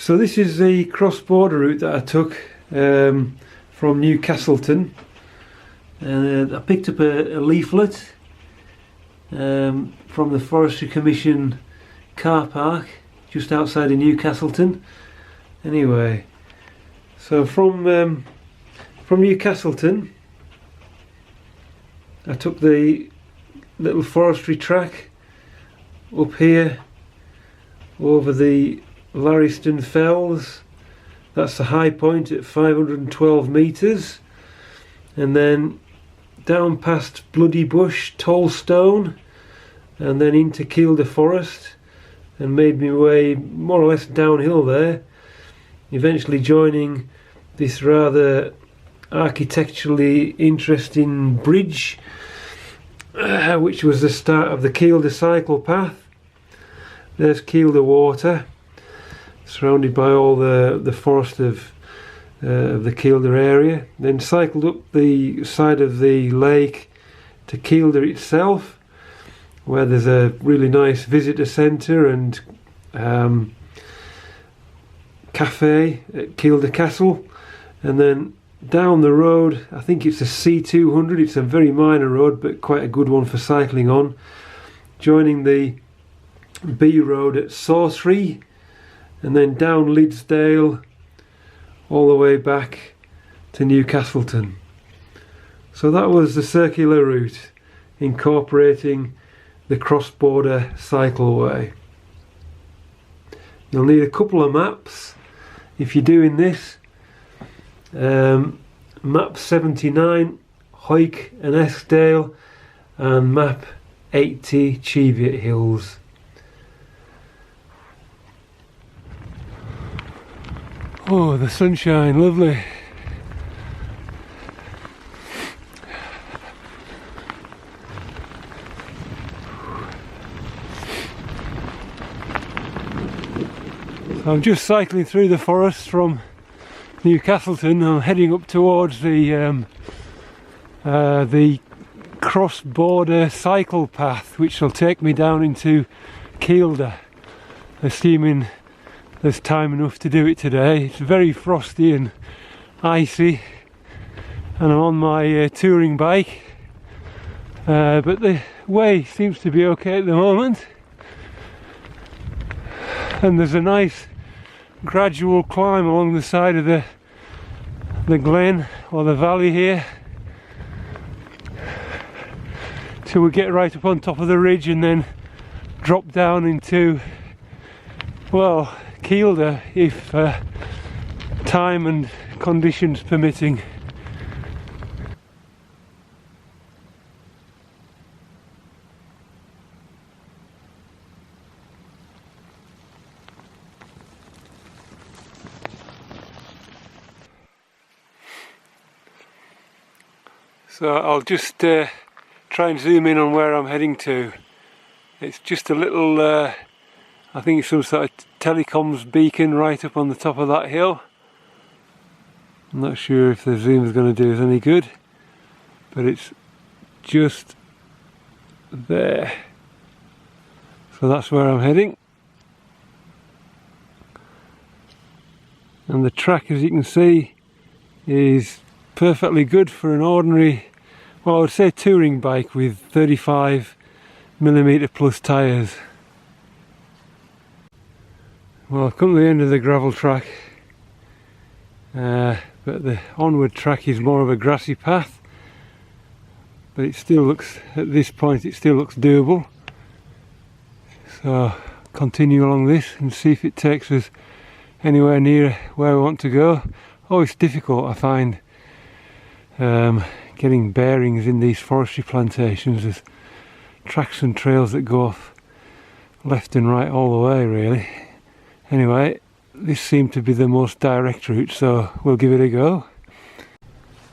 So this is the cross-border route that I took from Newcastleton. I picked up a leaflet from the Forestry Commission car park just outside of Newcastleton. Anyway, so from Newcastleton I took the little forestry track up here over the Larriston Fells. That's the high point at 512 metres, and then down past Bloody Bush, Tollstone, and then into Kielder Forest, and made my way more or less downhill there, eventually joining this rather architecturally interesting bridge, which was the start of the Kielder cycle path. There's Kielder water, surrounded by all the forest of the Kielder area. Then cycled up the side of the lake to Kielder itself, where there's a really nice visitor centre and cafe at Kielder Castle. And then down the road, I think it's a C200, it's a very minor road but quite a good one for cycling on, joining the B road at Forestry, and then down Lidsdale all the way back to Newcastleton. So that was the circular route, incorporating the cross-border cycleway. You'll need a couple of maps if you're doing this. Map 79 Hoyk and Eskdale, and map 80 Cheviot Hills. Oh, the sunshine, lovely. So I'm just cycling through the forest from Newcastleton. I'm heading up towards the cross-border cycle path, which will take me down into Kielder, assuming there's time enough to do it today. It's very frosty and icy, and I'm on my touring bike, but the way seems to be okay at the moment, and there's a nice gradual climb along the side of the glen or the valley here till we get right up on top of the ridge and then drop down into, well, Kielder, if time and conditions permitting. So I'll just try and zoom in on where I'm heading to. It's just a little, I think it's some sort of telecoms beacon right up on the top of that hill. I'm not sure if the zoom is going to do us any good, but it's just there. So that's where I'm heading. And the track, as you can see, is perfectly good for an ordinary, well, I would say touring bike with 35mm plus tyres. Well, I've come to the end of the gravel track, but the onward track is more of a grassy path, but it still looks, at this point it still looks doable. So continue along this and see if it takes us anywhere near where we want to go. Oh, it's difficult, I find, getting bearings in these forestry plantations. There's tracks and trails that go off left and right all the way, really. Anyway, this seemed to be the most direct route, so we'll give it a go.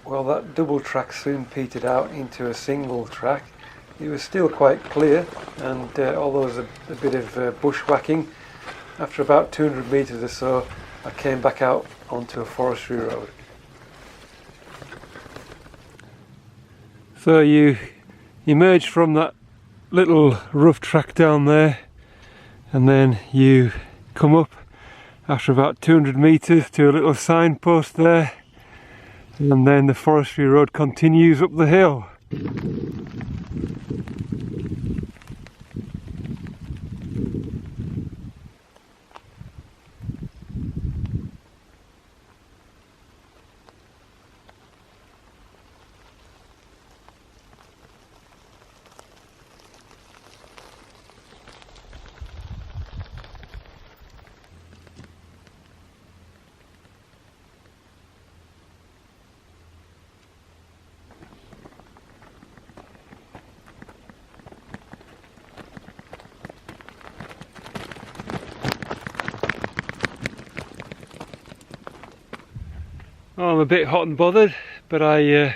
Well, that double track soon petered out into a single track. It was still quite clear, and although there was a bit of bushwhacking, after about 200 metres or so I came back out onto a forestry road. So you emerge from that little rough track down there, and then you come up after about 200 metres to a little signpost there, and then the Forestry road continues up the hill. Oh, I'm a bit hot and bothered, but I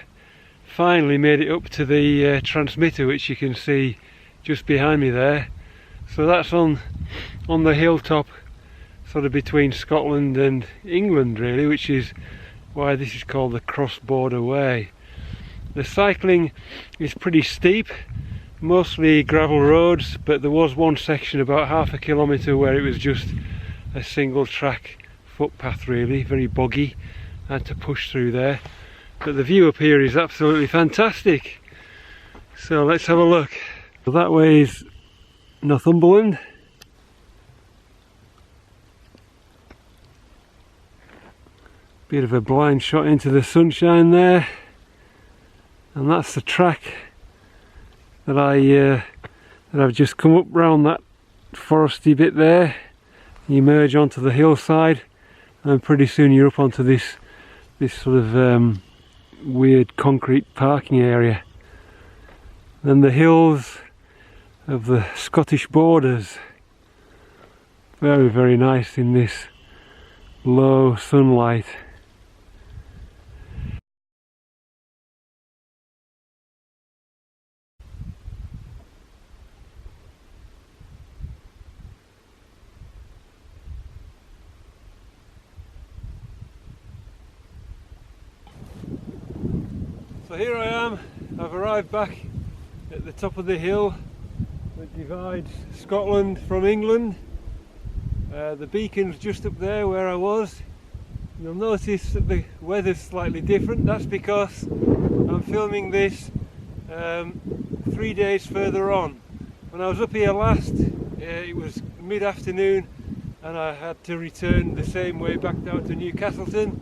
finally made it up to the transmitter, which you can see just behind me there. So that's on the hilltop, sort of between Scotland and England really, which is why this is called the cross-border way. The cycling is pretty steep, mostly gravel roads, but there was one section about half a kilometre where it was just a single track footpath really, very boggy. I had to push through there, but the view up here is absolutely fantastic. So let's have a look. So that way is Northumberland. Bit of a blind shot into the sunshine there, and that's the track that I've just come up round that foresty bit there. You merge onto the hillside, and pretty soon you're up onto this sort of weird concrete parking area. Then the hills of the Scottish borders, very, very nice in this low sunlight. So here I am, I've arrived back at the top of the hill that divides Scotland from England. The beacon's just up there where I was. You'll notice that the weather's slightly different. That's because I'm filming this 3 days further on. When I was up here last, it was mid-afternoon and I had to return the same way back down to Newcastleton.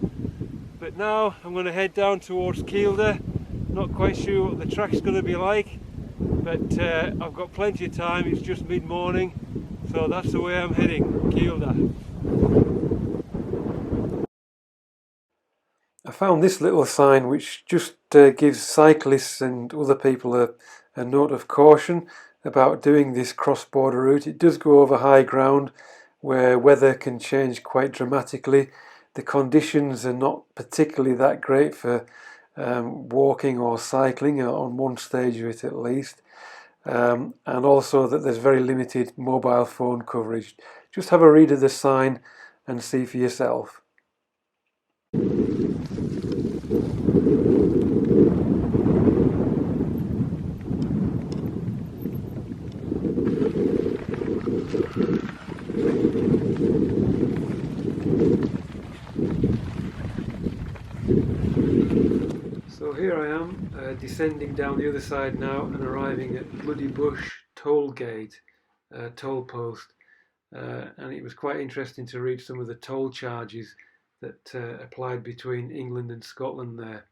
But now I'm going to head down towards Kielder. Not quite sure what the track's going to be like, but I've got plenty of time. It's just mid-morning, so that's the way I'm heading, Kielder. I found this little sign which just gives cyclists and other people a note of caution about doing this cross-border route. It does go over high ground where weather can change quite dramatically. The conditions are not particularly that great for walking or cycling on one stage of it at least, and also that there's very limited mobile phone coverage. Just have a read of the sign and see for yourself. So here I am, descending down the other side now and arriving at Bloody Bush toll gate, toll post, and it was quite interesting to read some of the toll charges that applied between England and Scotland there.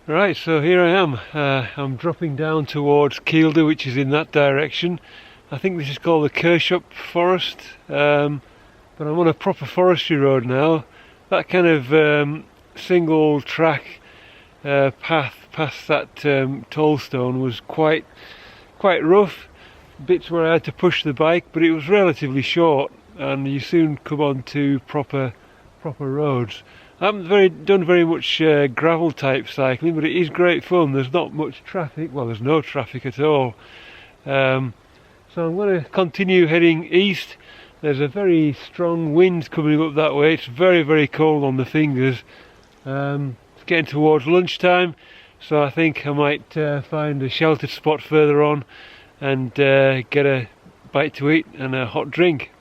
Right, so here I am. I'm dropping down towards Kielder, which is in that direction. I think this is called the Kirshop Forest, but I'm on a proper forestry road now. That kind of single track path past that tollstone was quite rough. Bits where I had to push the bike, but it was relatively short, and you soon come on to proper roads. I haven't done very much gravel type cycling, but it is great fun. There's not much traffic, well there's no traffic at all. So I'm going to continue heading east. There's a very strong wind coming up that way. It's very, very cold on the fingers. It's getting towards lunchtime, so I think I might find a sheltered spot further on and get a bite to eat and a hot drink.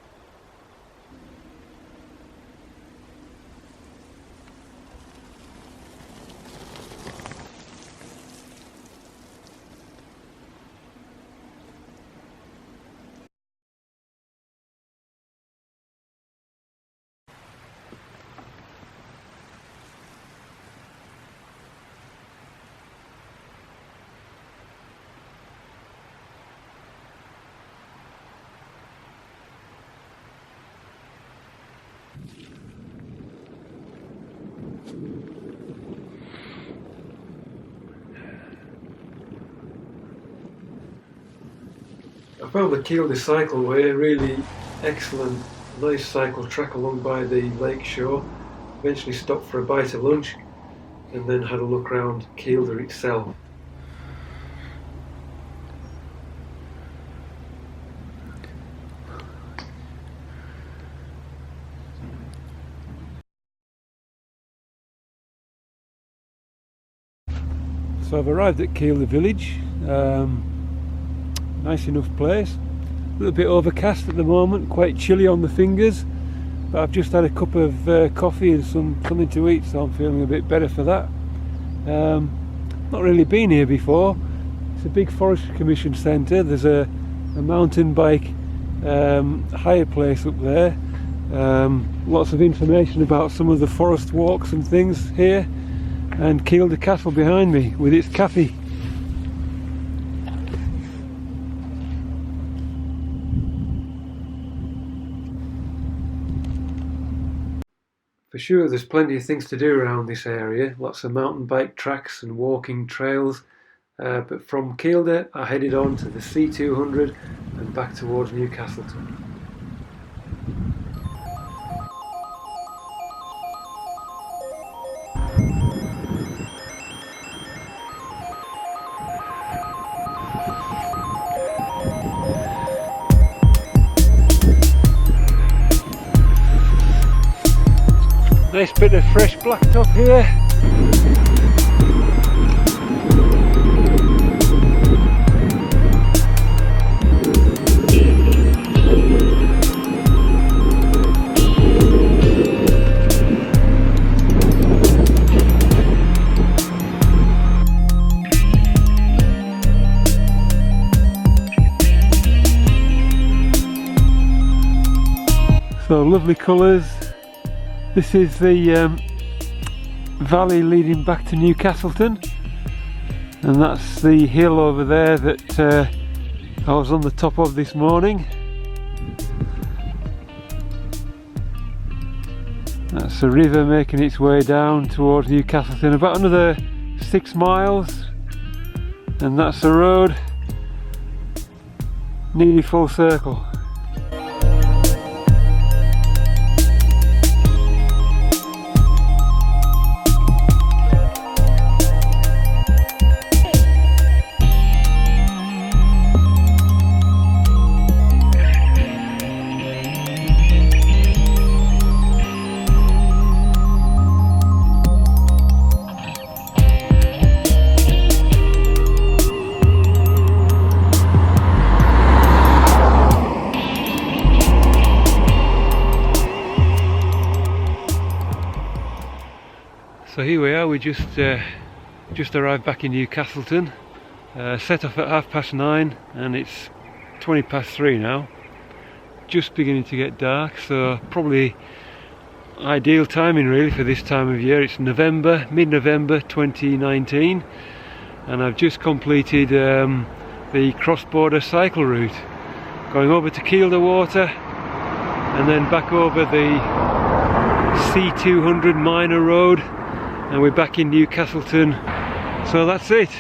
I found the Kielder cycleway really excellent, nice cycle track along by the lake shore. Eventually stopped for a bite of lunch and then had a look around Kielder itself. So I've arrived at Kielder village. Nice enough place. A little bit overcast at the moment, quite chilly on the fingers, but I've just had a cup of coffee and something to eat, so I'm feeling a bit better for that. Not really been here before. It's a big Forestry Commission centre. There's a mountain bike hire place up there. Lots of information about some of the forest walks and things here, and Kielder Castle behind me with its cafe. For sure there's plenty of things to do around this area, lots of mountain bike tracks and walking trails, but from Kielder I headed on to the C200 and back towards Newcastleton. Nice bit of fresh blacktop here. So lovely colours. This is the valley leading back to Newcastleton, and that's the hill over there that I was on the top of this morning. That's the river making its way down towards Newcastleton, about another 6 miles, and that's the road, nearly full circle. So here we are, we just arrived back in Newcastleton, set off at 9:30 and it's 3:20 now, just beginning to get dark, so probably ideal timing really for this time of year. It's November, mid-November 2019, and I've just completed the cross-border cycle route, going over to Kielder water and then back over the C200 minor road, and we're back in Newcastleton. So that's it.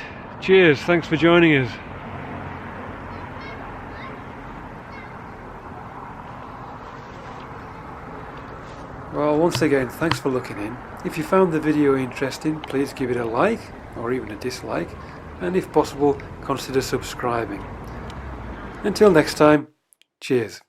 Cheers, thanks for joining us. Well, once again, thanks for looking in. If you found the video interesting, please give it a like or even a dislike, and if possible, consider subscribing. Until next time, cheers.